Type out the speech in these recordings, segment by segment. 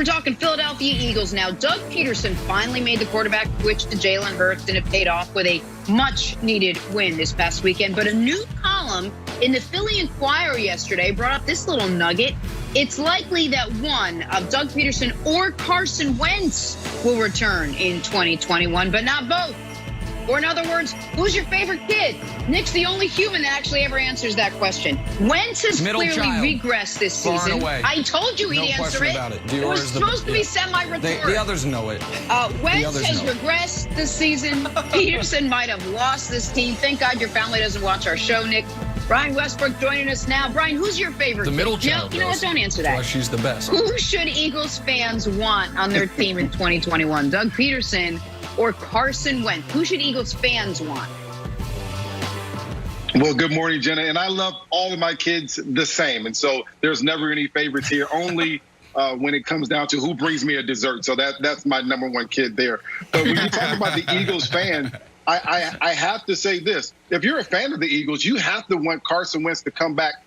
We're talking Philadelphia Eagles now. Doug Pederson finally made the quarterback switch to Jalen Hurts, and it paid off with a much-needed win this past weekend. But a new column in the Philly Inquirer yesterday brought up this little nugget. It's likely that one of Doug Pederson or Carson Wentz will return in 2021, but not both. Or in other words, who's your favorite kid? Nick's the only human that actually ever answers that question. Wentz has clearly regressed this season. I told you he'd answer it. It was supposed to be semi-rhetorical. The others know it. Wentz has regressed this season. Pederson might have lost this team. Thank God your family doesn't watch our show, Nick. Brian Westbrook joining us now. Brian, who's your favorite? The middle child. No, you know what? Don't answer that. Well, she's the best. Who should Eagles fans want on their team in 2021? Doug Pederson or Carson Wentz? Who should Eagles fans want? Well, good morning, Jenna. And I love all of my kids the same. And so there's never any favorites here, only when it comes down to who brings me a dessert. So that's my number one kid there. But when you talk about the Eagles fan, I have to say this. If you're a fan of the Eagles, you have to want Carson Wentz to come back,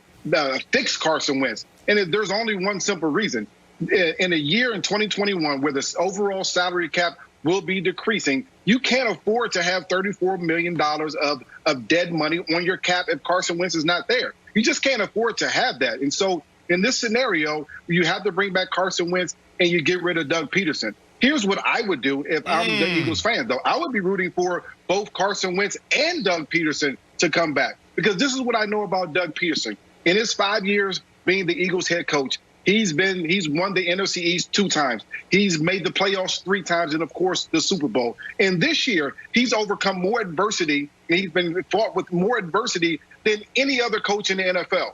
fix Carson Wentz. And there's only one simple reason. In a year in 2021 where the overall salary cap will be decreasing, you can't afford to have $34 million of dead money on your cap if Carson Wentz is not there. You just can't afford to have that. And so in this scenario, you have to bring back Carson Wentz and you get rid of Doug Pederson. Here's what I would do if I'm the Eagles fan, though. I would be rooting for both Carson Wentz and Doug Pederson to come back, because this is what I know about Doug Pederson. In his 5 years being the Eagles head coach, he's won the NFC East 2 times. He's made the playoffs 3 times, and of course the Super Bowl. And this year, he's overcome more adversity, and he's been fought with more adversity than any other coach in the NFL.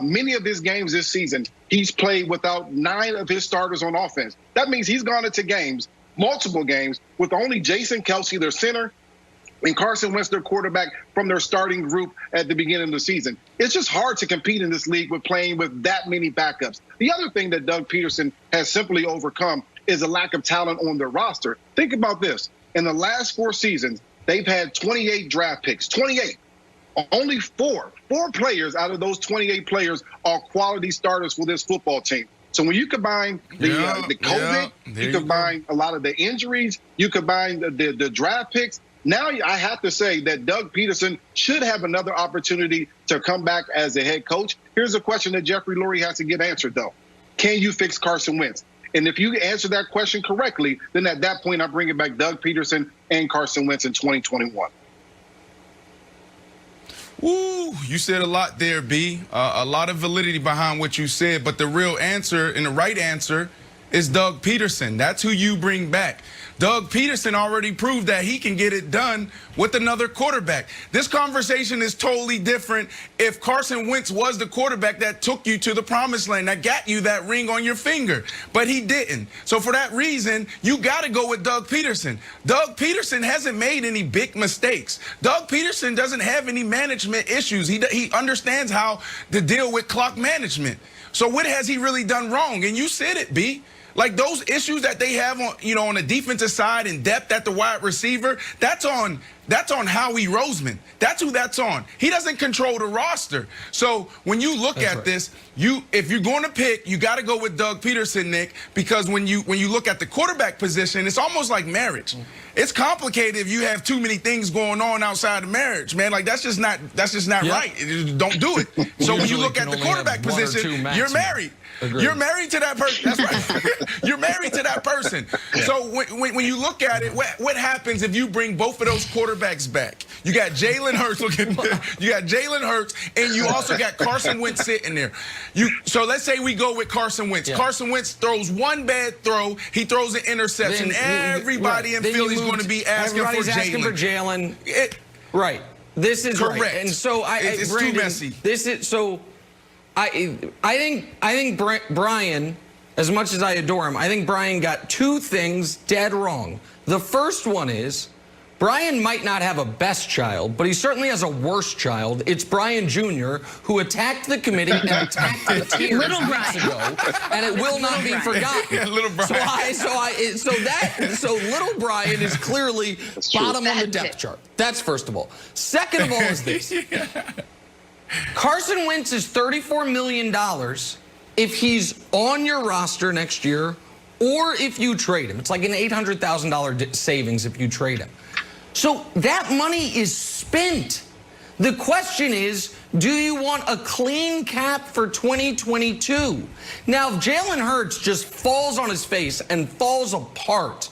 Many of his games this season, he's played without 9 of his starters on offense. That means he's gone into games, multiple games, with only Jason Kelce, their center, and Carson Wentz, their quarterback, from their starting group at the beginning of the season. It's just hard to compete in this league with playing with that many backups. The other thing that Doug Pederson has simply overcome is a lack of talent on their roster. Think about this. In the last 4 seasons, they've had 28 draft picks, 28. Only 4 players out of those 28 players are quality starters for this football team. So when you combine the COVID, you combine a lot of the injuries, you combine the draft picks, now I have to say that Doug Pederson should have another opportunity to come back as a head coach. Here's a question that Jeffrey Lurie has to get answered, though. Can you fix Carson Wentz? And if you answer that question correctly, then at that point, I'm bringing back Doug Pederson and Carson Wentz in 2021. Ooh, you said a lot there, B. A lot of validity behind what you said, but the real answer and the right answer is Doug Pederson. That's who you bring back. Doug Pederson already proved that he can get it done with another quarterback. This conversation is totally different if Carson Wentz was the quarterback that took you to the promised land, that got you that ring on your finger, but he didn't. So for that reason, you got to go with Doug Pederson. Doug Pederson hasn't made any big mistakes. Doug Pederson doesn't have any management issues. He understands how to deal with clock management. So what has he really done wrong? And you said it, B. Like those issues that they have on, on the defensive side and depth at the wide receiver, that's on Howie Roseman. That's who that's on. He doesn't control the roster. So when you look at this, if you're going to pick, you got to go with Doug Pederson, Nick, because when you look at the quarterback position, it's almost like marriage. It's complicated if you have too many things going on outside of marriage, man. Like that's just not right. Don't do it. So when you look at the quarterback position, you're married. Agreed. You're married to that person. That's right. You're married to that person. Yeah. So when you look at it, what happens if you bring both of those quarterbacks back? You got Jalen Hurts. You got Jalen Hurts, and you also got Carson Wentz sitting there. So let's say we go with Carson Wentz. Yeah. Carson Wentz throws one bad throw. He throws an interception. Everybody in Philly's going to be asking for Jalen. Everybody's asking for Jalen. Right. This is correct. Right. And so it's Brandon, too messy. This is so. I think Brian, as much as I adore him, I think Brian got 2 things dead wrong. The first one is Brian might not have a best child, but he certainly has a worst child. It's Brian Jr., who attacked the committee and attacked the team weeks ago, and it will not be forgotten. Yeah, little Brian. So little Brian is clearly bottom on the depth chart. That's first of all. Second of all is this. Carson Wentz is $34 million if he's on your roster next year or if you trade him. It's like an $800,000 savings if you trade him. So that money is spent. The question is, do you want a clean cap for 2022? Now, if Jalen Hurts just falls on his face and falls apart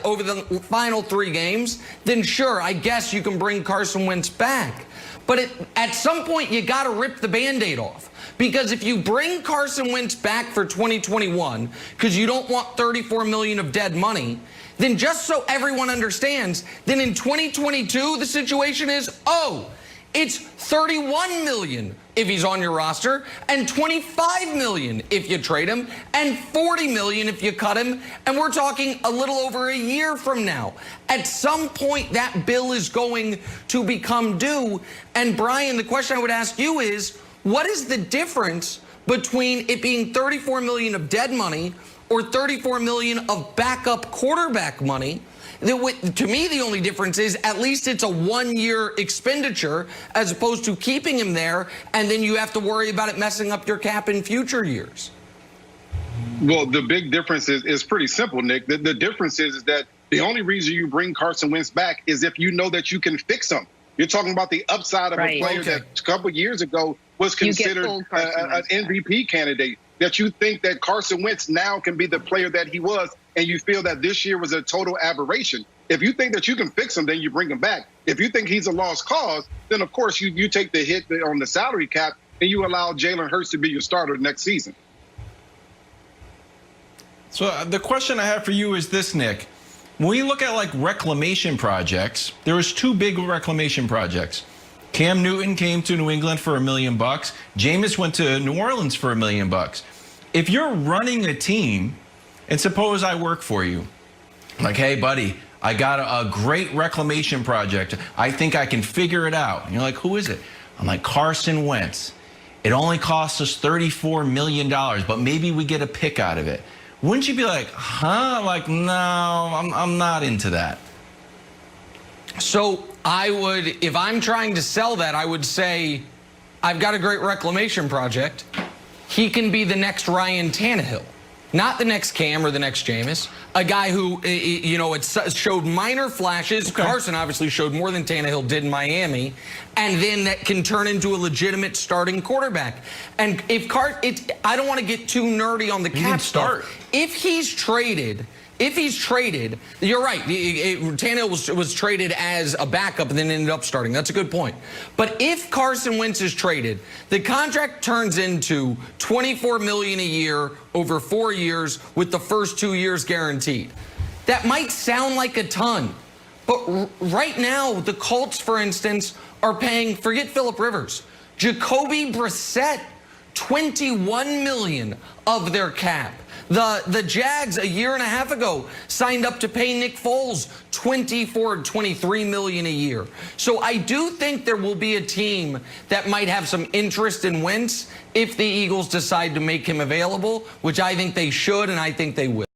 over the final 3 games, then sure, I guess you can bring Carson Wentz back. But at some point, you got to rip the Band-Aid off. Because if you bring Carson Wentz back for 2021, because you don't want $34 million of dead money, then just so everyone understands, then in 2022, the situation is, oh, it's $31 million if he's on your roster, and $25 million if you trade him, and $40 million if you cut him, and we're talking a little over a year from now. At some point, that bill is going to become due. And Brian, the question I would ask you is, what is the difference between it being $34 million of dead money or $34 million of backup quarterback money? To me, the only difference is at least it's a 1-year expenditure as opposed to keeping him there, and then you have to worry about it messing up your cap in future years. Well, the big difference is pretty simple, Nick. The difference is that the only reason you bring Carson Wentz back is if you know that you can fix him. You're talking about the upside of a player that a couple years ago was considered an MVP candidate, that you think that Carson Wentz now can be the player that he was, and you feel that this year was a total aberration. If you think that you can fix him, then you bring him back. If you think he's a lost cause, then, of course, you take the hit on the salary cap and you allow Jalen Hurts to be your starter next season. So the question I have for you is this, Nick. When we look at, like, reclamation projects, there was 2 big reclamation projects. Cam Newton came to New England for $1 million. Jameis went to New Orleans for $1 million. If you're running a team, and suppose I work for you, like, hey, buddy, I got a great reclamation project. I think I can figure it out. And you're like, who is it? I'm like, Carson Wentz. It only costs us $34 million, but maybe we get a pick out of it. Wouldn't you be like, huh? Like, no, I'm not into that. So I would, if I'm trying to sell that, I would say, I've got a great reclamation project. He can be the next Ryan Tannehill. Not the next Cam or the next Jameis. A guy who, you know, it showed minor flashes. Okay. Carson obviously showed more than Tannehill did in Miami. And then that can turn into a legitimate starting quarterback. And if I don't want to get too nerdy on the cap stuff. If he's traded, you're right. Tannehill was traded as a backup and then ended up starting. That's a good point. But if Carson Wentz is traded, the contract turns into $24 million a year over 4 years with the first 2 years guaranteed. That might sound like a ton, but right now the Colts, for instance, are paying, forget Phillip Rivers, Jacoby Brissett, $21 million of their cap. The Jags a year and a half ago signed up to pay Nick Foles $23 million a year. So I do think there will be a team that might have some interest in Wentz if the Eagles decide to make him available, which I think they should and I think they will.